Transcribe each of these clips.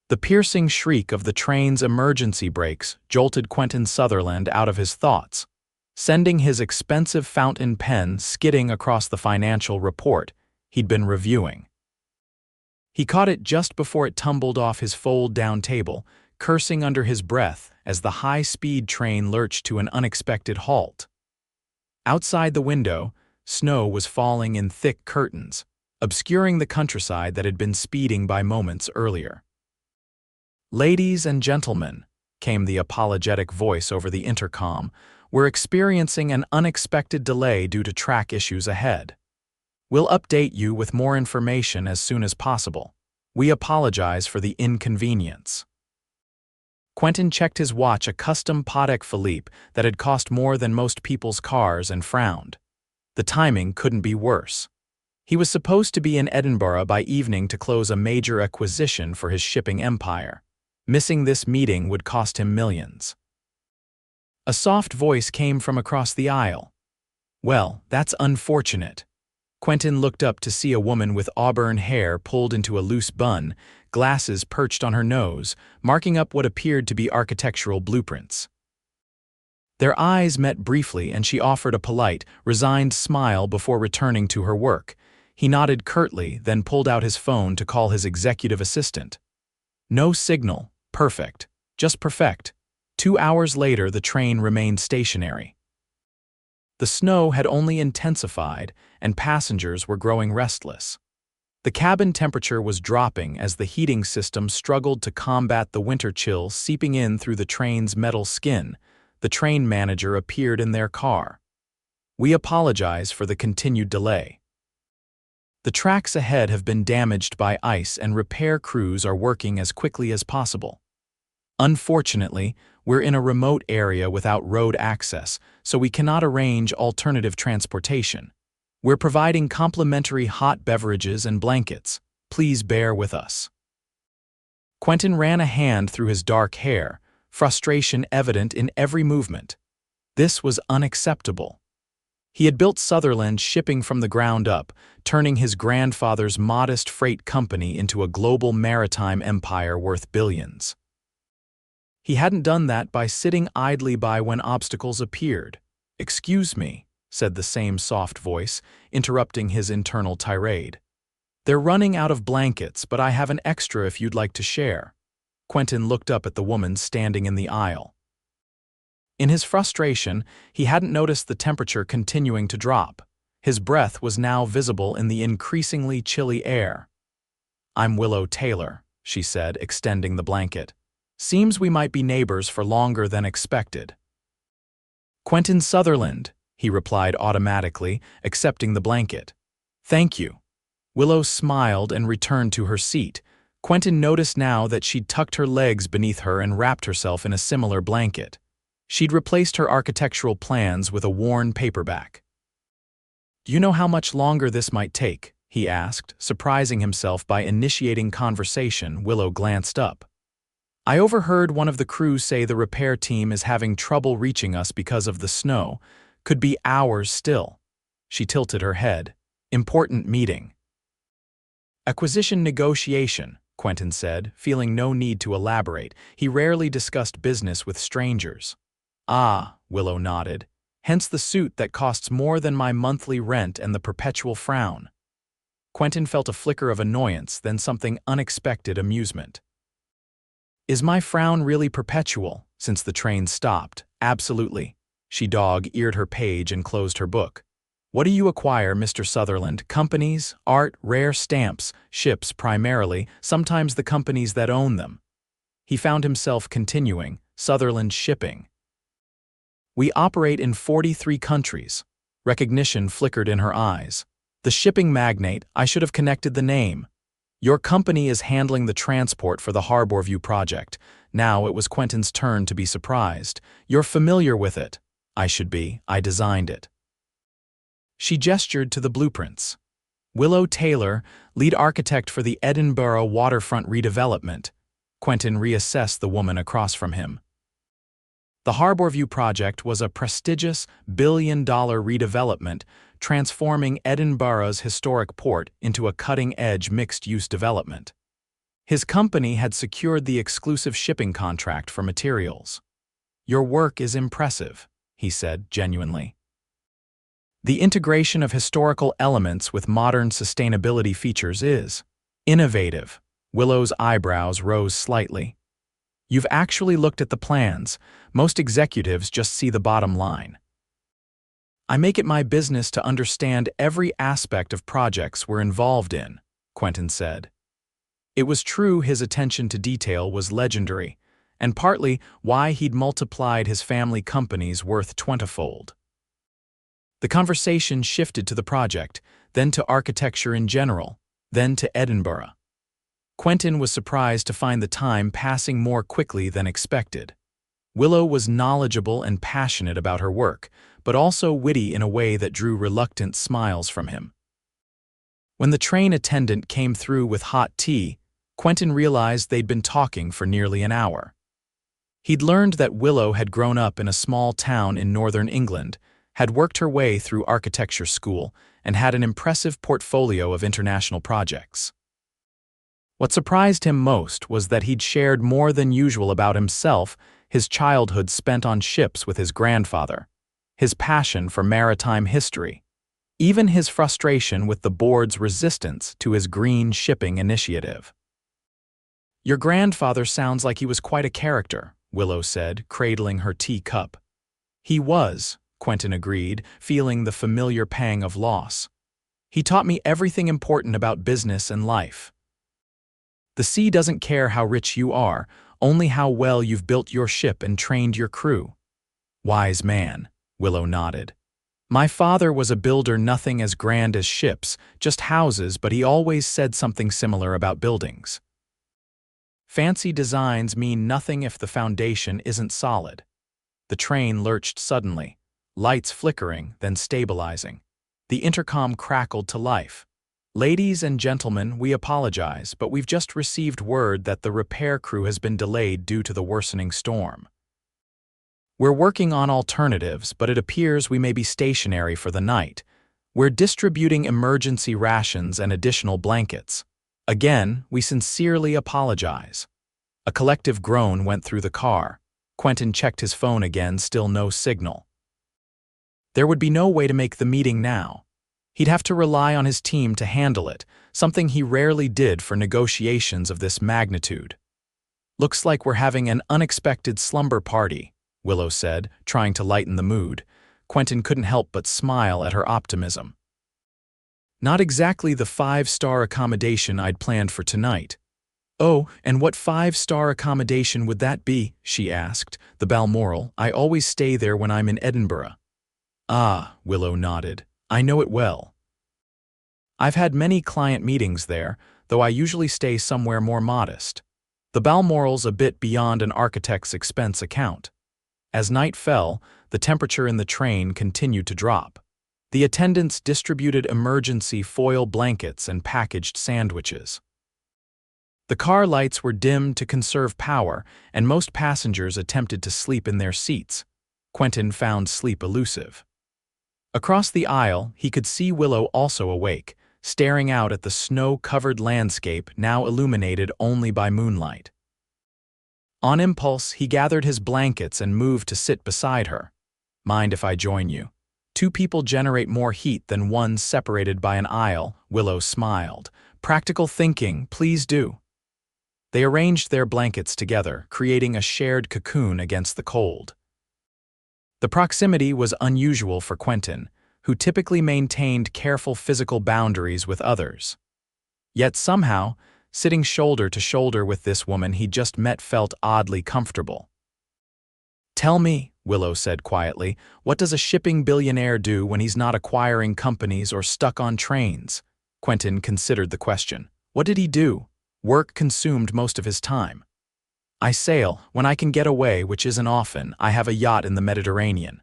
The piercing shriek of the train's emergency brakes jolted Quentin Sutherland out of his thoughts, sending his expensive fountain pen skidding across the financial report he'd been reviewing. He caught it just before it tumbled off his fold-down table, cursing under his breath as the high-speed train lurched to an unexpected halt. Outside the window, snow was falling in thick curtains, obscuring the countryside that had been speeding by moments earlier. "Ladies and gentlemen," came the apologetic voice over the intercom, "we're experiencing an unexpected delay due to track issues ahead. We'll update you with more information as soon as possible. We apologize for the inconvenience." Quentin checked his watch, a custom Patek Philippe that had cost more than most people's cars, and frowned. The timing couldn't be worse. He was supposed to be in Edinburgh by evening to close a major acquisition for his shipping empire. Missing this meeting would cost him millions. A soft voice came from across the aisle. "Well, that's unfortunate." Quentin looked up to see a woman with auburn hair pulled into a loose bun, glasses perched on her nose, marking up what appeared to be architectural blueprints. Their eyes met briefly, and she offered a polite, resigned smile before returning to her work. He nodded curtly, then pulled out his phone to call his executive assistant. No signal. Perfect. Just perfect. 2 hours later, the train remained stationary. The snow had only intensified, and passengers were growing restless. The cabin temperature was dropping as the heating system struggled to combat the winter chill seeping in through the train's metal skin. The train manager appeared in their car. "We apologize for the continued delay. The tracks ahead have been damaged by ice, and repair crews are working as quickly as possible. Unfortunately, we're in a remote area without road access, so we cannot arrange alternative transportation. We're providing complimentary hot beverages and blankets. Please bear with us." Quentin ran a hand through his dark hair, frustration evident in every movement. This was unacceptable. He had built Sutherland Shipping from the ground up, turning his grandfather's modest freight company into a global maritime empire worth billions. He hadn't done that by sitting idly by when obstacles appeared. "Excuse me," said the same soft voice, interrupting his internal tirade. "They're running out of blankets, but I have an extra if you'd like to share." Quentin looked up at the woman standing in the aisle. In his frustration, he hadn't noticed the temperature continuing to drop. His breath was now visible in the increasingly chilly air. "I'm Willow Taylor," she said, extending the blanket. "Seems we might be neighbors for longer than expected." "Quentin Sutherland," he replied automatically, accepting the blanket. "Thank you." Willow smiled and returned to her seat. Quentin noticed now that she'd tucked her legs beneath her and wrapped herself in a similar blanket. She'd replaced her architectural plans with a worn paperback. "Do you know how much longer this might take?" he asked, surprising himself by initiating conversation. Willow glanced up. "I overheard one of the crew say the repair team is having trouble reaching us because of the snow. Could be hours still." She tilted her head. "Important meeting." "Acquisition negotiation," Quentin said, feeling no need to elaborate. He rarely discussed business with strangers. "Ah," Willow nodded. "Hence the suit that costs more than my monthly rent and the perpetual frown." Quentin felt a flicker of annoyance, then something unexpected amusement. "Is my frown really perpetual?" Since the train stopped. "Absolutely." She dog-eared her page and closed her book. "What do you acquire, Mr. Sutherland? Companies, art, rare stamps, ships primarily, sometimes the companies that own them." He found himself continuing, "Sutherland Shipping. We operate in 43 countries." Recognition flickered in her eyes. "The shipping magnate, I should have connected the name. Your company is handling the transport for the Harborview project." Now it was Quentin's turn to be surprised. "You're familiar with it." "I should be. I designed it." She gestured to the blueprints. "Willow Taylor, lead architect for the Edinburgh waterfront redevelopment." Quentin reassessed the woman across from him. The Harborview project was a prestigious billion-dollar redevelopment, transforming Edinburgh's historic port into a cutting-edge mixed-use development. His company had secured the exclusive shipping contract for materials. "Your work is impressive," he said genuinely. "The integration of historical elements with modern sustainability features is innovative." Willow's eyebrows rose slightly. "You've actually looked at the plans. Most executives just see the bottom line." "I make it my business to understand every aspect of projects we're involved in," Quentin said. It was true his attention to detail was legendary, and partly why he'd multiplied his family company's worth 20-fold. The conversation shifted to the project, then to architecture in general, then to Edinburgh. Quentin was surprised to find the time passing more quickly than expected. Willow was knowledgeable and passionate about her work, but also witty in a way that drew reluctant smiles from him. When the train attendant came through with hot tea, Quentin realized they'd been talking for nearly an hour. He'd learned that Willow had grown up in a small town in northern England, had worked her way through architecture school, and had an impressive portfolio of international projects. What surprised him most was that he'd shared more than usual about himself, his childhood spent on ships with his grandfather, his passion for maritime history, even his frustration with the board's resistance to his green shipping initiative. "Your grandfather sounds like he was quite a character," Willow said, cradling her tea cup. "He was," Quentin agreed, feeling the familiar pang of loss. "He taught me everything important about business and life. The sea doesn't care how rich you are, only how well you've built your ship and trained your crew." "Wise man," Willow nodded. "My father was a builder, nothing as grand as ships, just houses, but he always said something similar about buildings. Fancy designs mean nothing if the foundation isn't solid." The train lurched suddenly, lights flickering, then stabilizing. The intercom crackled to life. "Ladies and gentlemen, we apologize, but we've just received word that the repair crew has been delayed due to the worsening storm. We're working on alternatives, but it appears we may be stationary for the night. We're distributing emergency rations and additional blankets. Again, we sincerely apologize." A collective groan went through the car. Quentin checked his phone again, still no signal. There would be no way to make the meeting now. He'd have to rely on his team to handle it, something he rarely did for negotiations of this magnitude. "Looks like we're having an unexpected slumber party," Willow said, trying to lighten the mood. Quentin couldn't help but smile at her optimism. "Not exactly the 5-star accommodation I'd planned for tonight." "Oh, and what 5-star accommodation would that be?" she asked. "The Balmoral. I always stay there when I'm in Edinburgh." "Ah," Willow nodded. "I know it well. I've had many client meetings there, though I usually stay somewhere more modest. The Balmoral's a bit beyond an architect's expense account." As night fell, the temperature in the train continued to drop. The attendants distributed emergency foil blankets and packaged sandwiches. The car lights were dimmed to conserve power, and most passengers attempted to sleep in their seats. Quentin found sleep elusive. Across the aisle, he could see Willow also awake, staring out at the snow-covered landscape now illuminated only by moonlight. On impulse, he gathered his blankets and moved to sit beside her. "Mind if I join you? 2 people generate more heat than one separated by an aisle," Willow smiled. "Practical thinking, please do." They arranged their blankets together, creating a shared cocoon against the cold. The proximity was unusual for Quentin, who typically maintained careful physical boundaries with others. Yet somehow, sitting shoulder to shoulder with this woman he'd just met felt oddly comfortable. "Tell me," Willow said quietly, "what does a shipping billionaire do when he's not acquiring companies or stuck on trains?" Quentin considered the question. What did he do? Work consumed most of his time. "I sail, when I can get away, which isn't often. I have a yacht in the Mediterranean."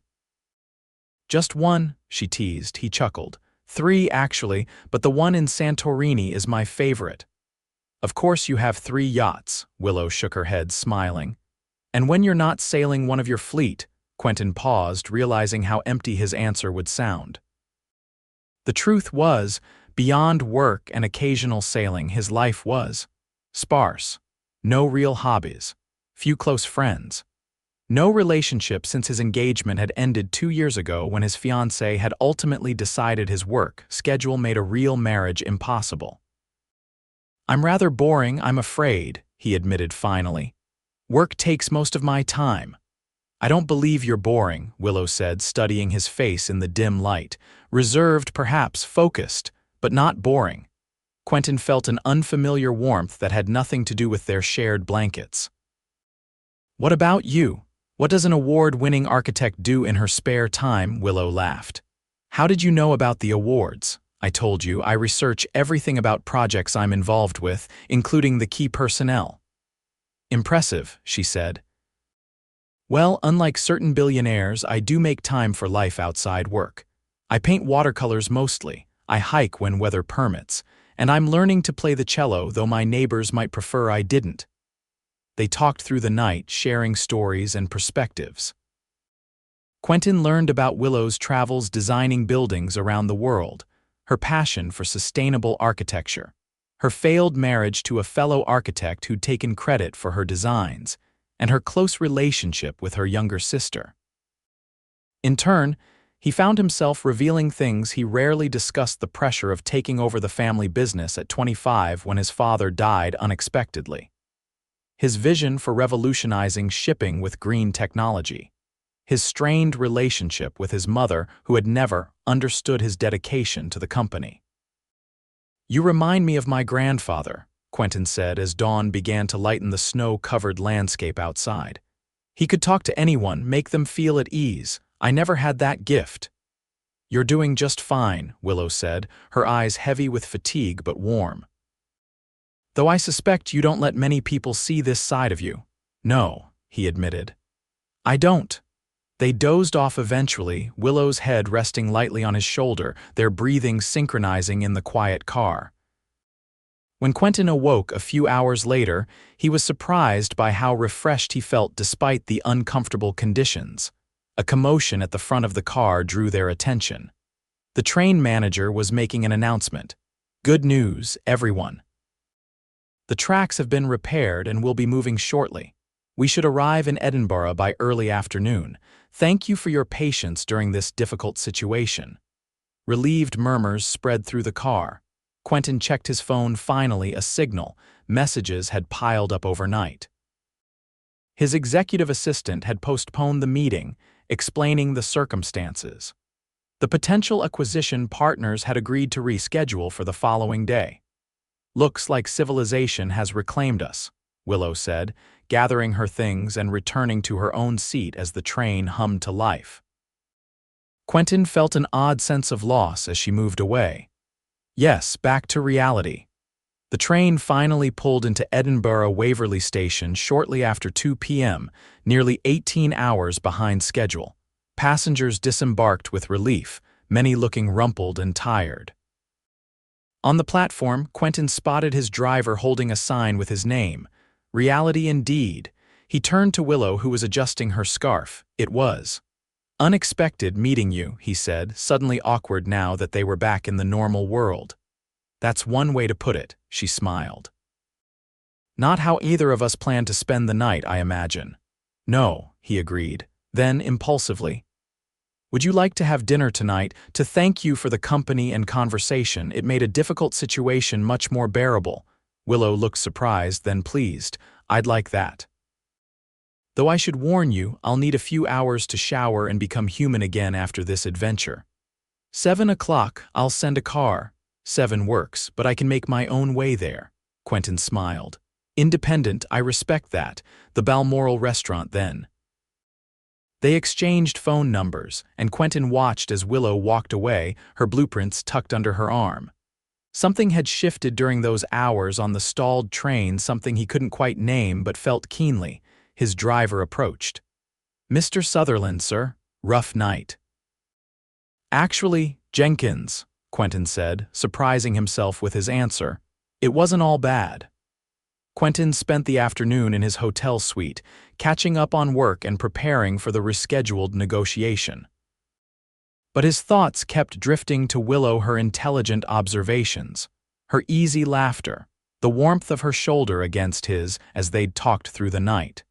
"Just one," she teased. He chuckled. "3, actually, but the one in Santorini is my favorite." "Of course you have 3 yachts," Willow shook her head, smiling. "And when you're not sailing one of your fleet," Quentin paused, realizing how empty his answer would sound. The truth was, beyond work and occasional sailing, his life was Sparse. No real hobbies. Few close friends. No relationship since his engagement had ended 2 years ago when his fiancée had ultimately decided his work schedule made a real marriage impossible. "I'm rather boring, I'm afraid," he admitted finally. "Work takes most of my time." "I don't believe you're boring," Willow said, studying his face in the dim light. "Reserved, perhaps, focused, but not boring." Quentin felt an unfamiliar warmth that had nothing to do with their shared blankets. "What about you? What does an award-winning architect do in her spare time?" Willow laughed. "How did you know about the awards?" "I told you, I research everything about projects I'm involved with, including the key personnel." "Impressive," she said. "Well, unlike certain billionaires, I do make time for life outside work. I paint watercolors mostly, I hike when weather permits, and I'm learning to play the cello, though my neighbors might prefer I didn't." They talked through the night, sharing stories and perspectives. Quentin learned about Willow's travels designing buildings around the world, her passion for sustainable architecture, her failed marriage to a fellow architect who'd taken credit for her designs, and her close relationship with her younger sister. In turn, he found himself revealing things he rarely discussed: the pressure of taking over the family business at 25 when his father died unexpectedly, his vision for revolutionizing shipping with green technology, his strained relationship with his mother who had never understood his dedication to the company. "You remind me of my grandfather," Quentin said as dawn began to lighten the snow-covered landscape outside. "He could talk to anyone, make them feel at ease. I never had that gift." "You're doing just fine," Willow said, her eyes heavy with fatigue but warm. "Though I suspect you don't let many people see this side of you." "No," he admitted. "I don't." They dozed off eventually, Willow's head resting lightly on his shoulder, their breathing synchronizing in the quiet car. When Quentin awoke a few hours later, he was surprised by how refreshed he felt despite the uncomfortable conditions. A commotion at the front of the car drew their attention. The train manager was making an announcement. "Good news, everyone. The tracks have been repaired and will be moving shortly. We should arrive in Edinburgh by early afternoon. Thank you for your patience during this difficult situation." Relieved murmurs spread through the car. Quentin checked his phone. Finally, a signal. Messages had piled up overnight. His executive assistant had postponed the meeting, explaining the circumstances. The potential acquisition partners had agreed to reschedule for the following day. "Looks like civilization has reclaimed us," Willow said, gathering her things and returning to her own seat as the train hummed to life. Quentin felt an odd sense of loss as she moved away. Yes, back to reality. The train finally pulled into Edinburgh Waverley Station shortly after 2 p.m., nearly 18 hours behind schedule. Passengers disembarked with relief, many looking rumpled and tired. On the platform, Quentin spotted his driver holding a sign with his name. Reality indeed. He turned to Willow, who was adjusting her scarf. "It was unexpected meeting you," he said, suddenly awkward now that they were back in the normal world. "That's one way to put it," she smiled. "Not how either of us planned to spend the night, I imagine." "No," he agreed. Then, impulsively, "Would you like to have dinner tonight? To thank you for the company and conversation. It made a difficult situation much more bearable." Willow looked surprised, then pleased. "I'd like that. Though I should warn you, I'll need a few hours to shower and become human again after this adventure." 7 o'clock, I'll send a car." 7 works, but I can make my own way there." Quentin smiled. "Independent, I respect that. The Balmoral restaurant, then." They exchanged phone numbers, and Quentin watched as Willow walked away, her blueprints tucked under her arm. Something had shifted during those hours on the stalled train, something he couldn't quite name but felt keenly. His driver approached. "Mr. Sutherland, sir. Rough night." "Actually, Jenkins," Quentin said, surprising himself with his answer. "It wasn't all bad." Quentin spent the afternoon in his hotel suite, catching up on work and preparing for the rescheduled negotiation. But his thoughts kept drifting to Willow, her intelligent observations, her easy laughter, the warmth of her shoulder against his as they'd talked through the night.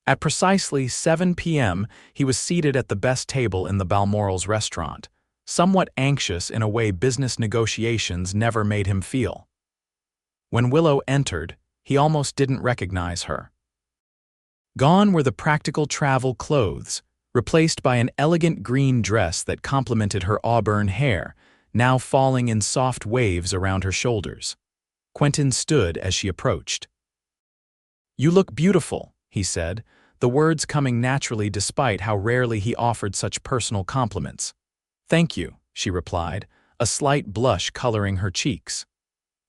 At precisely 7 p.m., he was seated at the best table in the Balmoral's restaurant, somewhat anxious in a way business negotiations never made him feel. When Willow entered, he almost didn't recognize her. Gone were the practical travel clothes, replaced by an elegant green dress that complemented her auburn hair, now falling in soft waves around her shoulders. Quentin stood as she approached. "You look beautiful," he said, the words coming naturally despite how rarely he offered such personal compliments. "Thank you," she replied, a slight blush coloring her cheeks.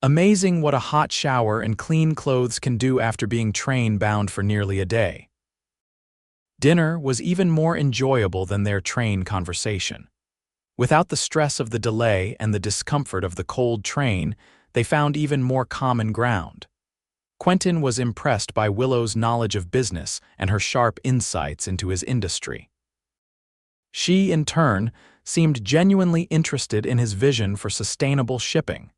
Amazing what a hot shower and clean clothes can do after being train-bound for nearly a day. Dinner was even more enjoyable than their train conversation. Without the stress of the delay and the discomfort of the cold train, they found even more common ground. Quentin was impressed by Willow's knowledge of business and her sharp insights into his industry. She, in turn, seemed genuinely interested in his vision for sustainable shipping.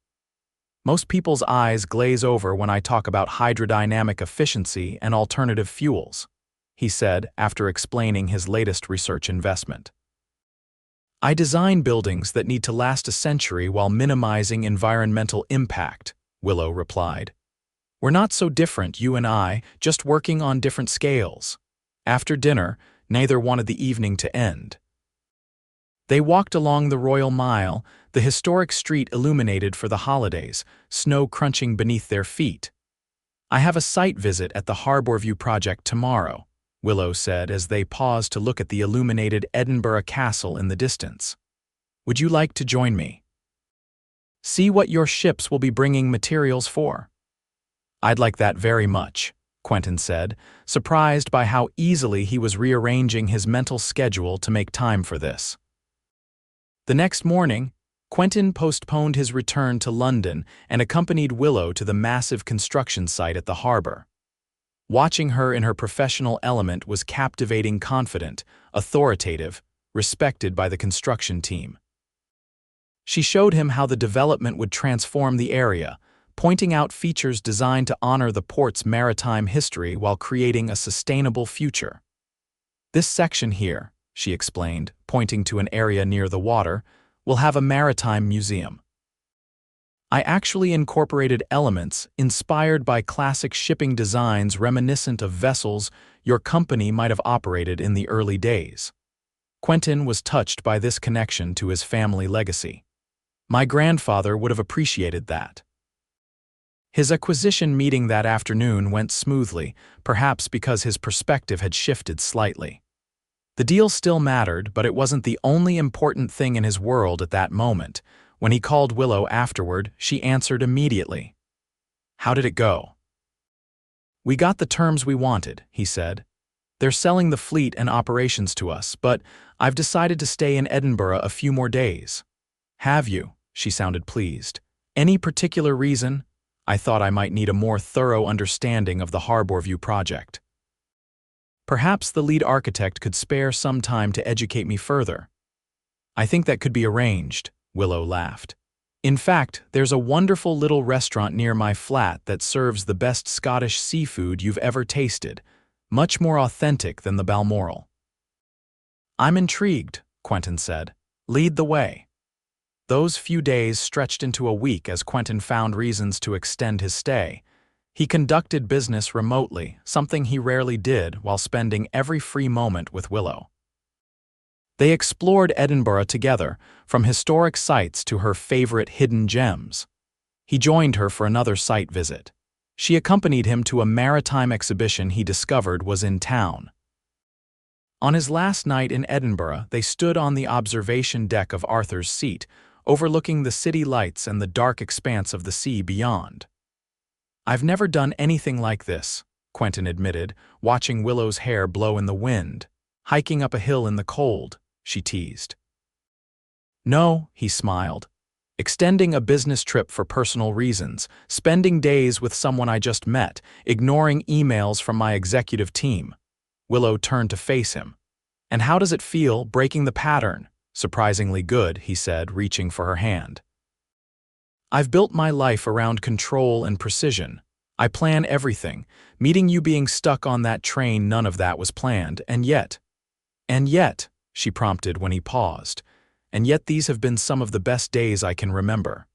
"Most people's eyes glaze over when I talk about hydrodynamic efficiency and alternative fuels," he said after explaining his latest research investment. "I design buildings that need to last a century while minimizing environmental impact," Willow replied. "We're not so different, you and I, just working on different scales." After dinner, neither wanted the evening to end. They walked along the Royal Mile, the historic street illuminated for the holidays, snow crunching beneath their feet. "I have a site visit at the Harbourview project tomorrow," Willow said as they paused to look at the illuminated Edinburgh Castle in the distance. "Would you like to join me? See what your ships will be bringing materials for?" "I'd like that very much," Quentin said, surprised by how easily he was rearranging his mental schedule to make time for this. The next morning, Quentin postponed his return to London and accompanied Willow to the massive construction site at the harbor. Watching her in her professional element was captivating, confident, authoritative, respected by the construction team. She showed him how the development would transform the area, pointing out features designed to honor the port's maritime history while creating a sustainable future. "This section here," she explained, pointing to an area near the water, "will have a maritime museum. I actually incorporated elements inspired by classic shipping designs reminiscent of vessels your company might have operated in the early days." Quentin was touched by this connection to his family legacy. "My grandfather would have appreciated that." His acquisition meeting that afternoon went smoothly, perhaps because his perspective had shifted slightly. The deal still mattered, but it wasn't the only important thing in his world at that moment. When he called Willow afterward, she answered immediately. "How did it go?" "We got the terms we wanted," he said. "They're selling the fleet and operations to us, but I've decided to stay in Edinburgh a few more days." "Have you?" She sounded pleased. "Any particular reason? I thought I might need a more thorough understanding of the Harbourview project." "Perhaps the lead architect could spare some time to educate me further." "I think that could be arranged," Willow laughed. "In fact, there's a wonderful little restaurant near my flat that serves the best Scottish seafood you've ever tasted, much more authentic than the Balmoral." "I'm intrigued," Quentin said. "Lead the way." Those few days stretched into a week as Quentin found reasons to extend his stay. He conducted business remotely, something he rarely did, while spending every free moment with Willow. They explored Edinburgh together, from historic sites to her favorite hidden gems. He joined her for another site visit. She accompanied him to a maritime exhibition he discovered was in town. On his last night in Edinburgh, they stood on the observation deck of Arthur's Seat, overlooking the city lights and the dark expanse of the sea beyond. "I've never done anything like this," Quentin admitted, watching Willow's hair blow in the wind. "Hiking up a hill in the cold," she teased. "No," he smiled. "Extending a business trip for personal reasons, spending days with someone I just met, ignoring emails from my executive team." Willow turned to face him. "And how does it feel, breaking the pattern?" "Surprisingly good," he said, reaching for her hand. I've built my life around control and precision. I plan everything. Meeting you being stuck on that train, none of that was planned, and yet, she prompted when he paused, and yet these have been some of the best days I can remember.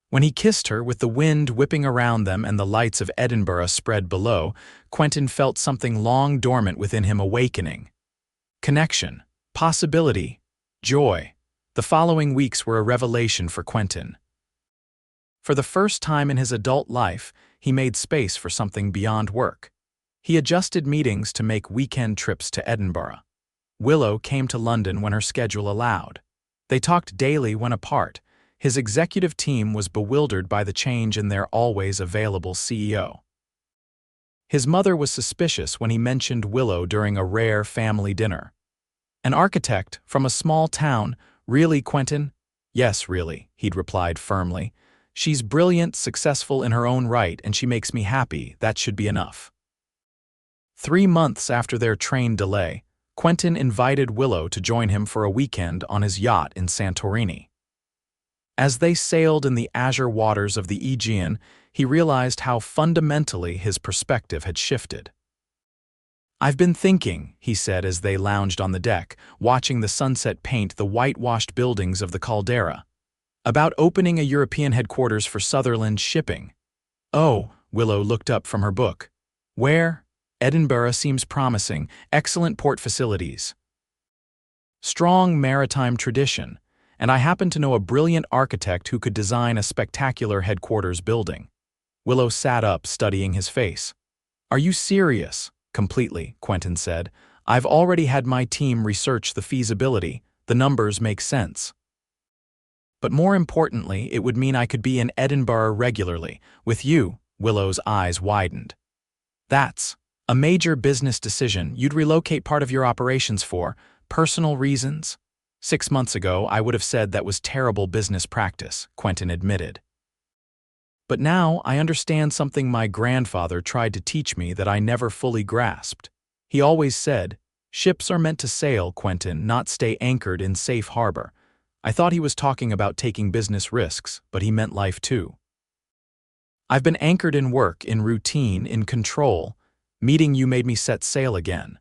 When he kissed her, with the wind whipping around them and the lights of Edinburgh spread below, Quentin felt something long dormant within him awakening. Connection, possibility, joy. The following weeks were a revelation for Quentin. For the first time in his adult life, he made space for something beyond work. He adjusted meetings to make weekend trips to Edinburgh. Willow came to London when her schedule allowed. They talked daily when apart. His executive team was bewildered by the change in their always available CEO. His mother was suspicious when he mentioned Willow during a rare family dinner. An architect from a small town, really, Quentin? Yes, really, he'd replied firmly. She's brilliant, successful in her own right, and she makes me happy. That should be enough. 3 months after their train delay, Quentin invited Willow to join him for a weekend on his yacht in Santorini. As they sailed in the azure waters of the Aegean, he realized how fundamentally his perspective had shifted. "I've been thinking," he said as they lounged on the deck, watching the sunset paint the whitewashed buildings of the caldera, "about opening a European headquarters for Sutherland Shipping." "Oh," Willow looked up from her book. "Where?" "Edinburgh seems promising. Excellent port facilities. Strong maritime tradition. And I happen to know a brilliant architect who could design a spectacular headquarters building." Willow sat up, studying his face. "Are you serious?" "Completely," Quentin said. "I've already had my team research the feasibility. The numbers make sense. But more importantly, it would mean I could be in Edinburgh regularly. With you." Willow's eyes widened. "That's a major business decision. You'd relocate part of your operations for personal reasons?" 6 months ago, I would have said that was terrible business practice, Quentin admitted. "But now I understand something my grandfather tried to teach me that I never fully grasped. He always said, 'Ships are meant to sail, Quentin, not stay anchored in safe harbor.' I thought he was talking about taking business risks, but he meant life too. I've been anchored in work, in routine, in control. Meeting you made me set sail again."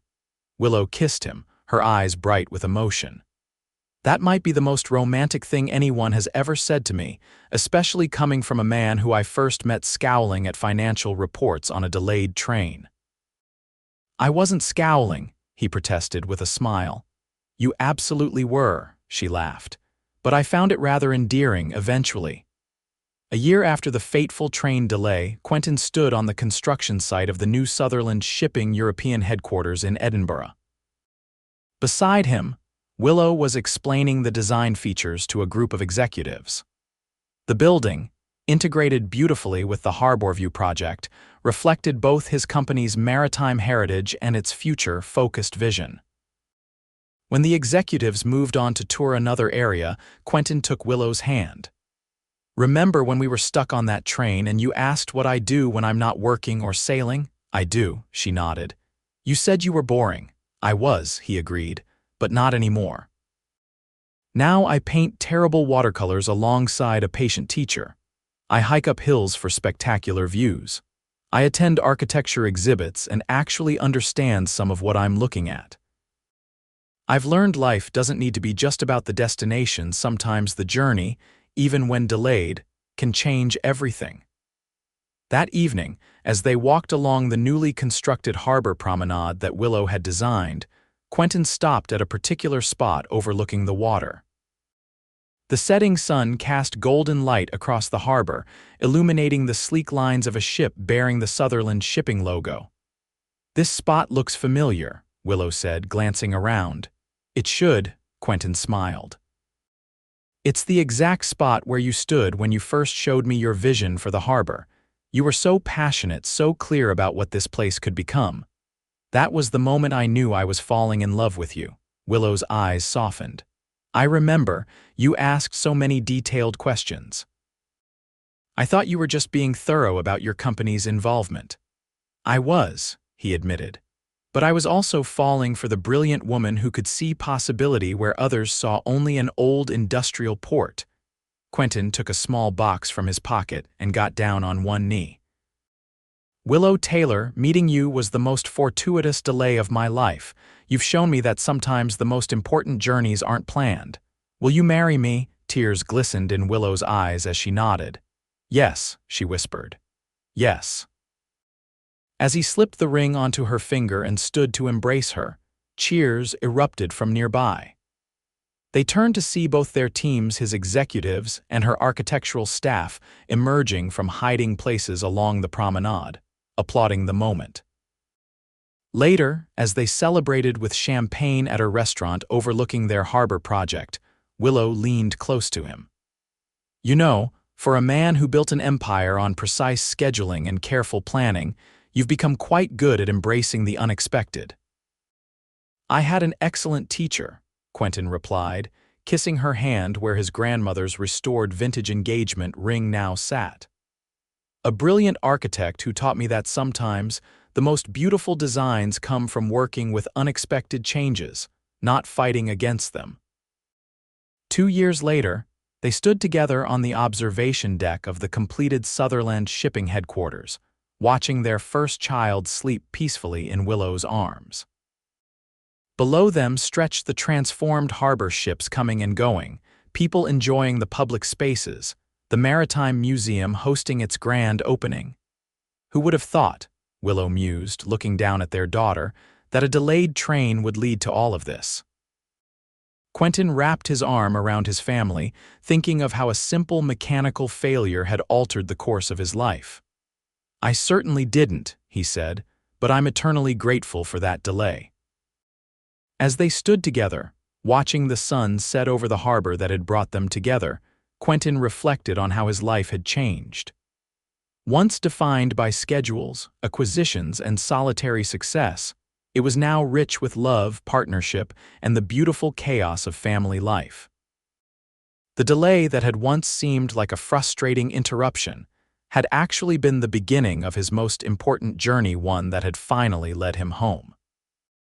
Willow kissed him, her eyes bright with emotion. "That might be the most romantic thing anyone has ever said to me, especially coming from a man who I first met scowling at financial reports on a delayed train." "I wasn't scowling," he protested with a smile. "You absolutely were," she laughed. "But I found it rather endearing eventually." A year after the fateful train delay, Quentin stood on the construction site of the new Sutherland Shipping European headquarters in Edinburgh. Beside him, Willow was explaining the design features to a group of executives. The building, integrated beautifully with the Harbourview project, reflected both his company's maritime heritage and its future-focused vision. When the executives moved on to tour another area, Quentin took Willow's hand. "Remember when we were stuck on that train and you asked what I do when I'm not working or sailing?" "I do," she nodded. "You said you were boring." "I was," he agreed, "but not anymore. Now I paint terrible watercolors alongside a patient teacher. I hike up hills for spectacular views. I attend architecture exhibits and actually understand some of what I'm looking at. I've learned life doesn't need to be just about the destination. Sometimes the journey, even when delayed, can change everything." That evening, as they walked along the newly constructed harbor promenade that Willow had designed, Quentin stopped at a particular spot overlooking the water. The setting sun cast golden light across the harbor, illuminating the sleek lines of a ship bearing the Sutherland Shipping logo. "This spot looks familiar," Willow said, glancing around. "It should," Quentin smiled. "It's the exact spot where you stood when you first showed me your vision for the harbor. You were so passionate, so clear about what this place could become. That was the moment I knew I was falling in love with you." Willow's eyes softened. "I remember, you asked so many detailed questions. I thought you were just being thorough about your company's involvement." "I was," he admitted. "But I was also falling for the brilliant woman who could see possibility where others saw only an old industrial port." Quentin took a small box from his pocket and got down on one knee. Willow Taylor, meeting you was the most fortuitous delay of my life. You've shown me that sometimes the most important journeys aren't planned. Will you marry me? Tears glistened in Willow's eyes as she nodded. Yes, she whispered. Yes. As he slipped the ring onto her finger and stood to embrace her, cheers erupted from nearby. They turned to see both their teams, his executives and her architectural staff, emerging from hiding places along the promenade, applauding the moment. Later, as they celebrated with champagne at a restaurant overlooking their harbor project, Willow leaned close to him. You know, for a man who built an empire on precise scheduling and careful planning, you've become quite good at embracing the unexpected. I had an excellent teacher, Quentin replied, kissing her hand where his grandmother's restored vintage engagement ring now sat. A brilliant architect who taught me that sometimes the most beautiful designs come from working with unexpected changes, not fighting against them. 2 years later, they stood together on the observation deck of the completed Sutherland shipping headquarters, watching their first child sleep peacefully in Willow's arms. Below them stretched the transformed harbor ships coming and going, people enjoying the public spaces, the Maritime Museum hosting its grand opening. Who would have thought, Willow mused, looking down at their daughter, that a delayed train would lead to all of this? Quentin wrapped his arm around his family, thinking of how a simple mechanical failure had altered the course of his life. I certainly didn't, he said, but I'm eternally grateful for that delay. As they stood together, watching the sun set over the harbor that had brought them together, Quentin reflected on how his life had changed. Once defined by schedules, acquisitions, and solitary success, it was now rich with love, partnership, and the beautiful chaos of family life. The delay that had once seemed like a frustrating interruption had actually been the beginning of his most important journey, one that had finally led him home.